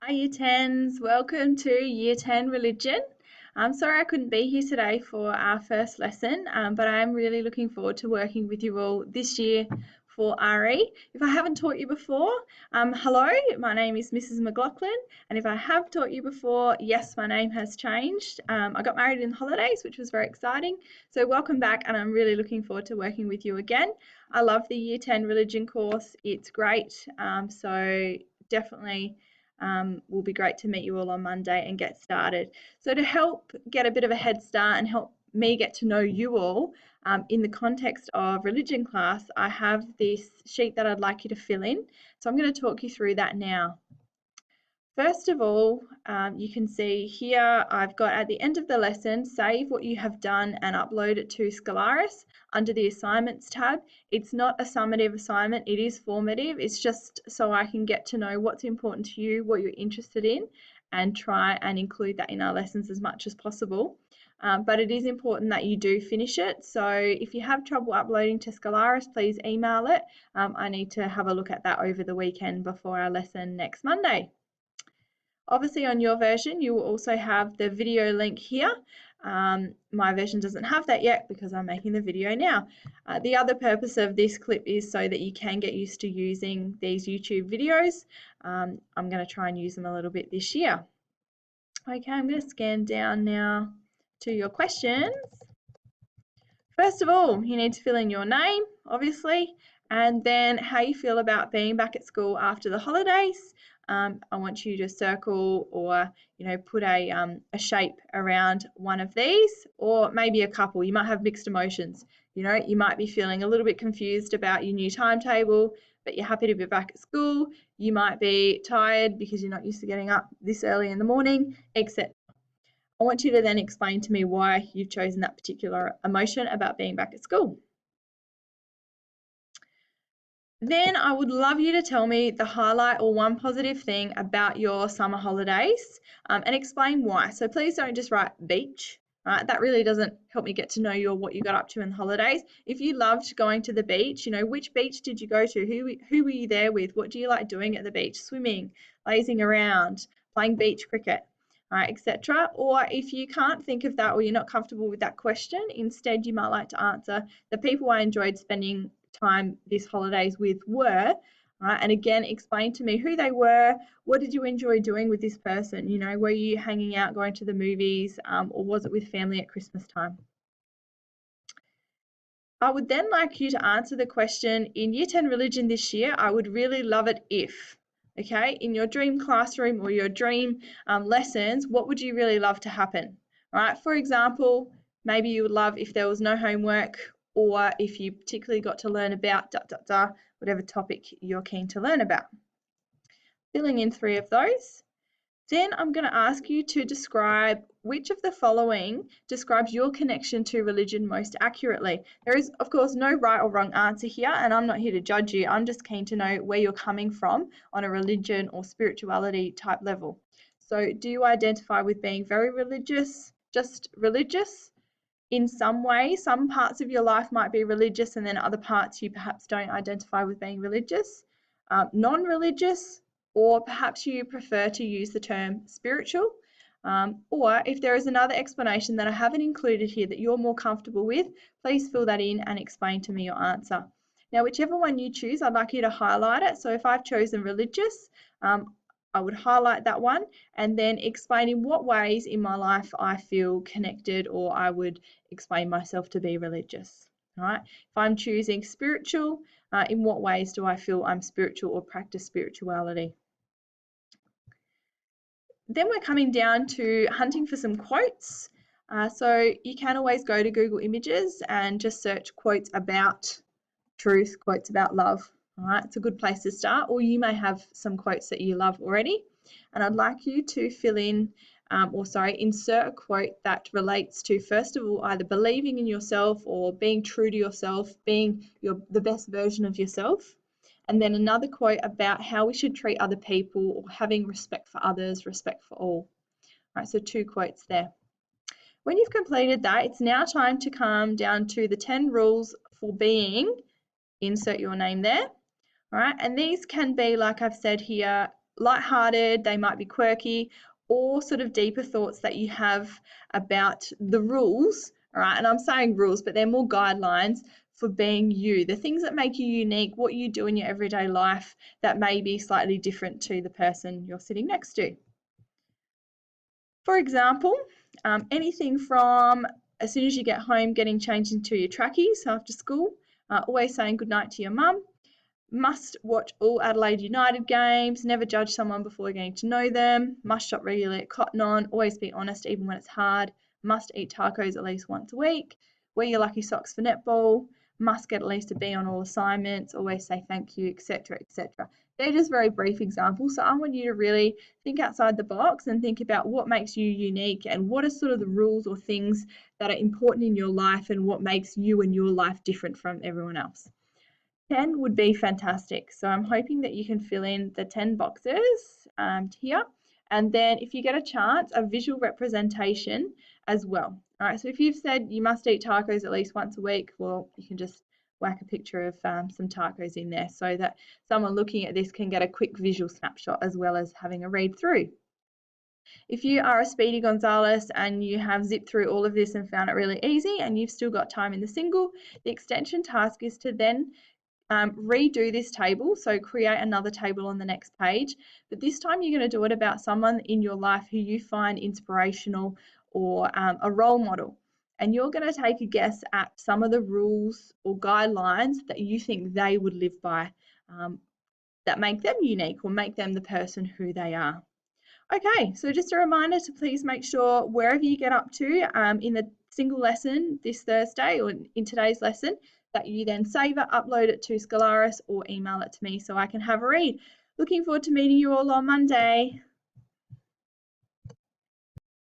Hi Year 10s, welcome to Year 10 Religion. I'm sorry I couldn't be here today for our first lesson, but I'm really looking forward to working with you all this year for RE. If I haven't taught you before, hello, my name is Mrs. McLaughlin, and if I have taught you before, yes, my name has changed. I got married in the holidays, which was very exciting, so welcome back, and I'm really looking forward to working with you again. I love the Year 10 Religion course, it's great, so definitely will be great to meet you all on Monday and get started. So to help get a bit of a head start and help me get to know you all in the context of religion class, I have this sheet that I'd like you to fill in. So I'm going to talk you through that now. First of all, you can see here I've got at the end of the lesson, save what you have done and upload it to Scholaris under the assignments tab. It's not a summative assignment, it is formative. It's just so I can get to know what's important to you, what you're interested in, and try and include that in our lessons as much as possible. But it is important that you do finish it. So if you have trouble uploading to Scholaris, please email it. I need to have a look at that over the weekend before our lesson next Monday. Obviously on your version, you will also have the video link here. My version doesn't have that yet because I'm making the video now. The other purpose of this clip is so that you can get used to using these YouTube videos. I'm going to try and use them a little bit this year. Okay, I'm going to scan down now to your questions. First of all, you need to fill in your name, obviously, and then how you feel about being back at school after the holidays. I want you to circle or put a shape around one of these, or maybe a couple. You might have mixed emotions. You might be feeling a little bit confused about your new timetable, but you're happy to be back at school. You might be tired because you're not used to getting up this early in the morning, etc. I want you to then explain to me why you've chosen that particular emotion about being back at school. Then I would love you to tell me the highlight or one positive thing about your summer holidays and explain why. So please don't just write beach. Right? That really doesn't help me get to know you or what you got up to in the holidays. If you loved going to the beach, which beach did you go to? Who were you there with? What do you like doing at the beach? Swimming, lazing around, playing beach cricket, right, etc. Or if you can't think of that or you're not comfortable with that question, instead you might like to answer the people I enjoyed spending time this holidays with were, right? And again, explain to me who they were. What did you enjoy doing with this person? Were you hanging out, going to the movies, or was it with family at Christmas time? I would then like you to answer the question, in Year 10 Religion this year, I would really love it if, okay, in your dream classroom or your dream lessons, what would you really love to happen? Right? For example, maybe you would love if there was no homework, or if you particularly got to learn about whatever topic you're keen to learn about. Filling in 3 of those. Then I'm going to ask you to describe which of the following describes your connection to religion most accurately. There is, of course, no right or wrong answer here, and I'm not here to judge you. I'm just keen to know where you're coming from on a religion or spirituality type level. So do you identify with being very religious, just religious? In some way, some parts of your life might be religious and then other parts you perhaps don't identify with being religious, non-religious, or perhaps you prefer to use the term spiritual. Or if there is another explanation that I haven't included here that you're more comfortable with, please fill that in and explain to me your answer. Now, whichever one you choose, I'd like you to highlight it. So if I've chosen religious, I would highlight that one and then explain in what ways in my life I feel connected, or I would explain myself to be religious. All right. If I'm choosing spiritual, in what ways do I feel I'm spiritual or practice spirituality? Then we're coming down to hunting for some quotes. So you can always go to Google Images and just search quotes about truth, quotes about love. All right, it's a good place to start. Or you may have some quotes that you love already. And I'd like you to fill in, insert a quote that relates to, first of all, either believing in yourself or being true to yourself, being the best version of yourself. And then another quote about how we should treat other people, or having respect for others, respect for all. All right, so 2 quotes there. When you've completed that, it's now time to come down to the 10 rules for being, insert your name there. All right, and these can be, like I've said here, lighthearted, they might be quirky, or sort of deeper thoughts that you have about the rules, all right? And I'm saying rules, but they're more guidelines for being you, the things that make you unique, what you do in your everyday life that may be slightly different to the person you're sitting next to. For example, anything from as soon as you get home, getting changed into your trackies after school, always saying goodnight to your mum, must watch all Adelaide United games, never judge someone before getting to know them, must shop regularly at Cotton On, always be honest even when it's hard, must eat tacos at least once a week, wear your lucky socks for netball, must get at least a B on all assignments, always say thank you, etc., etc. They're just very brief examples. So I want you to really think outside the box and think about what makes you unique and what are sort of the rules or things that are important in your life and what makes you and your life different from everyone else. 10 would be fantastic. So I'm hoping that you can fill in the 10 boxes here. And then if you get a chance, a visual representation as well. All right, so if you've said you must eat tacos at least once a week, well, you can just whack a picture of some tacos in there so that someone looking at this can get a quick visual snapshot as well as having a read through. If you are a Speedy Gonzalez and you have zipped through all of this and found it really easy and you've still got time in the single, the extension task is to then redo this table, so create another table on the next page, but this time you're going to do it about someone in your life who you find inspirational or a role model, and you're going to take a guess at some of the rules or guidelines that you think they would live by that make them unique or make them the person who they are. Okay, so just a reminder to please make sure wherever you get up to in the single lesson this Thursday or in today's lesson, that you then save it, upload it to Scholaris or email it to me so I can have a read. Looking forward to meeting you all on Monday.